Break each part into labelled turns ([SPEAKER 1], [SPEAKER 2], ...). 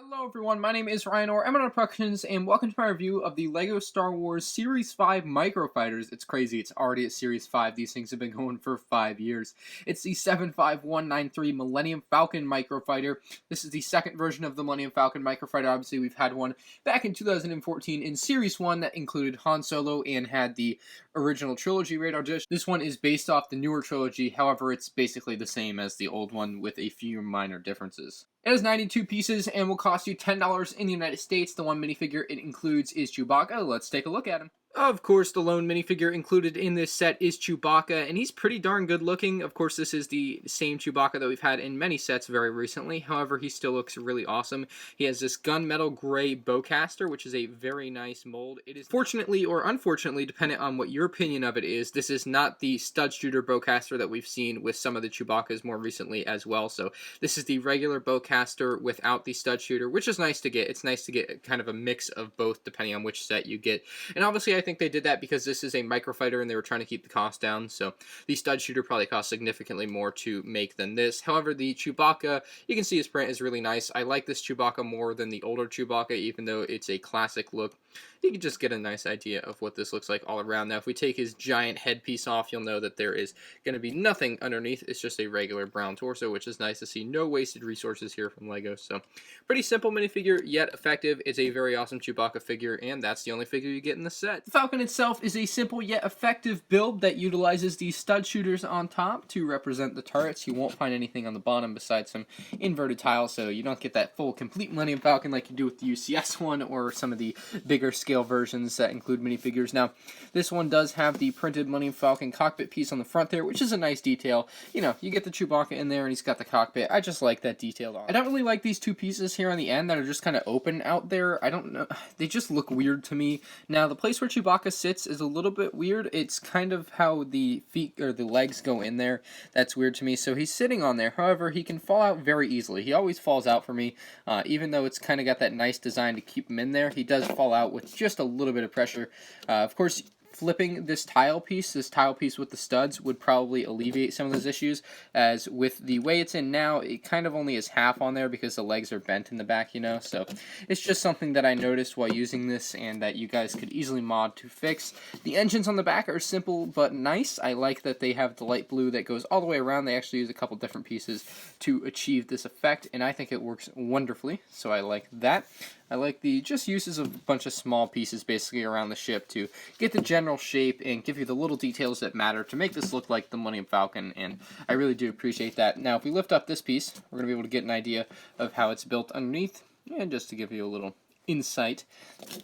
[SPEAKER 1] Hello everyone, my name is Ryan or MandRproductions, and welcome to my review of the LEGO Star Wars Series 5 Microfighters. It's crazy, it's already at Series 5, these things have been going for 5 years. It's the 75193 Millennium Falcon Microfighter. This is the second version of the Millennium Falcon Microfighter. Obviously we've had one back in 2014 in Series 1 that included Han Solo and had the original trilogy radar dish. This one is based off the newer trilogy, however it's basically the same as the old one with a few minor differences. It has 92 pieces and will cost you $10 in the United States. The one minifigure it includes is Chewbacca. Let's take a look at him. Of course, the lone minifigure included in this set is Chewbacca, and he's pretty darn good looking. Of course, this is the same Chewbacca that we've had in many sets very recently. However, he still looks really awesome. He has this gunmetal gray bowcaster, which is a very nice mold. It is, fortunately or unfortunately, dependent on what your opinion of it is, this is not the stud shooter bowcaster that we've seen with some of the Chewbaccas more recently as well. So this is the regular bowcaster without the stud shooter, which is nice to get. It's nice to get kind of a mix of both depending on which set you get. And obviously, I think they did that because this is a microfighter and they were trying to keep the cost down, so the stud shooter probably costs significantly more to make than this. However, the Chewbacca, you can see his print is really nice. I like this Chewbacca more than the older Chewbacca, even though it's a classic look. You can just get a nice idea of what this looks like all around. Now, if we take his giant headpiece off, you'll know that there is going to be nothing underneath. It's just a regular brown torso, which is nice to see. No wasted resources here from LEGO. So, pretty simple minifigure, yet effective. It's a very awesome Chewbacca figure, and that's the only figure you get in the set. The Falcon itself is a simple yet effective build that utilizes the stud shooters on top to represent the turrets. You won't find anything on the bottom besides some inverted tiles, so you don't get that full, complete Millennium Falcon like you do with the UCS one or some of the bigger scale versions that include minifigures. Now, this one does have the printed Millennium Falcon cockpit piece on the front there, which is a nice detail. You know, you get the Chewbacca in there and he's got the cockpit. I just like that detail on it. I don't really like these two pieces here on the end that are just kind of open out there. I don't know. They just look weird to me. Now, the place where Chewbacca sits is a little bit weird. It's kind of how the feet or the legs go in there. That's weird to me. So he's sitting on there. However, he can fall out very easily. He always falls out for me. Even though it's kind of got that nice design to keep him in there, he does fall out with just a little bit of pressure. Of course, flipping this tile piece with the studs would probably alleviate some of those issues, as with the way it's in now, it kind of only is half on there because the legs are bent in the back, you know, so it's just something that I noticed while using this and that you guys could easily mod to fix. The engines on the back are simple but nice. I like that they have the light blue that goes all the way around. They actually use a couple different pieces to achieve this effect, and I think it works wonderfully, so I like that. I like the just uses of a bunch of small pieces basically around the ship to get the general shape and give you the little details that matter to make this look like the Millennium Falcon, and I really do appreciate that. Now, if we lift up this piece, we're going to be able to get an idea of how it's built underneath, and just to give you a little insight,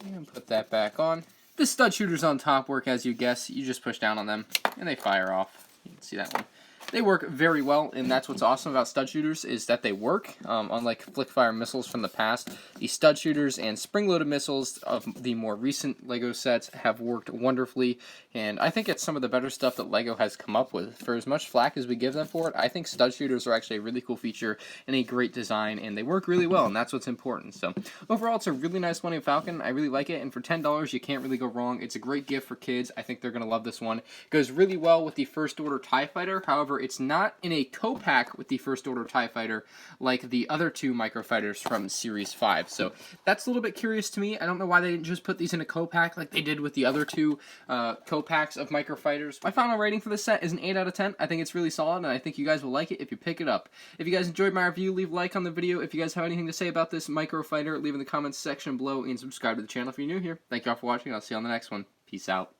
[SPEAKER 1] and put that back on. The stud shooters on top work as you guess. You just push down on them, and they fire off. You can see that one. They work very well, and that's what's awesome about stud shooters, is that they work. Unlike flick-fire missiles from the past, the stud shooters and spring-loaded missiles of the more recent LEGO sets have worked wonderfully, and I think it's some of the better stuff that LEGO has come up with. For as much flack as we give them for it, I think stud shooters are actually a really cool feature and a great design, and they work really well, and that's what's important. So, overall, it's a really nice Millennium Falcon. I really like it, and for $10, you can't really go wrong. It's a great gift for kids. I think they're going to love this one. It goes really well with the First Order TIE Fighter. However, it's not in a co-pack with the First Order TIE Fighter like the other two microfighters from Series 5. So that's a little bit curious to me. I don't know why they didn't just put these in a co-pack like they did with the other two co-packs of microfighters. My final rating for this set is an 8 out of 10. I think it's really solid, and I think you guys will like it if you pick it up. If you guys enjoyed my review, leave a like on the video. If you guys have anything to say about this microfighter, leave in the comments section below, and subscribe to the channel if you're new here. Thank you all for watching. I'll see you on the next one. Peace out.